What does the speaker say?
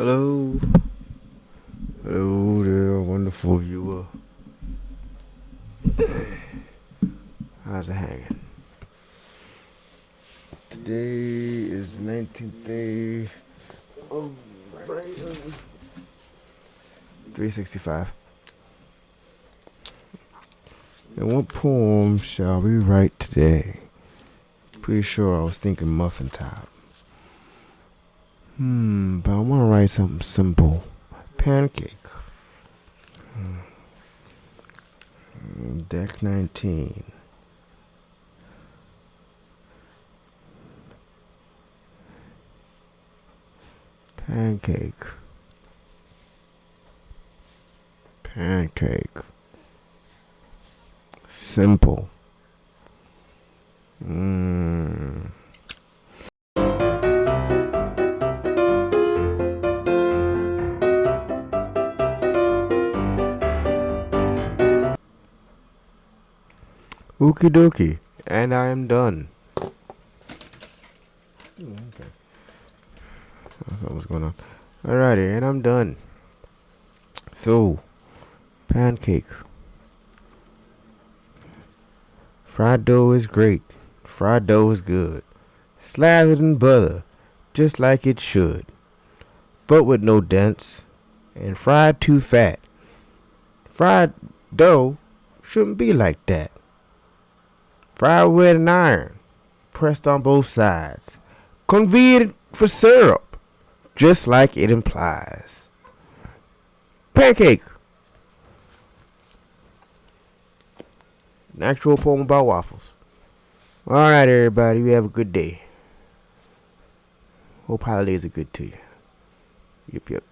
Hello. Hello there, wonderful viewer. How's it hanging? Today is the 19th day of 365. And what poem shall we write today? Pretty sure I was thinking muffin top. But I want to write something simple. Pancake. Deck 19. Pancake. Pancake. Simple. Okie dokie. And I am done. Okay. That's what's going on. Alrighty, and I'm done. So, pancake. Fried dough is great. Fried dough is good. Slathered in butter, just like it should. But with no dents. And fried too fat. Fried dough shouldn't be like that. Fried with an iron. Pressed on both sides. Convenient for syrup. Just like it implies. Pancake. An actual poem about waffles. Alright, everybody. You have a good day. Hope holidays are good to you. Yep.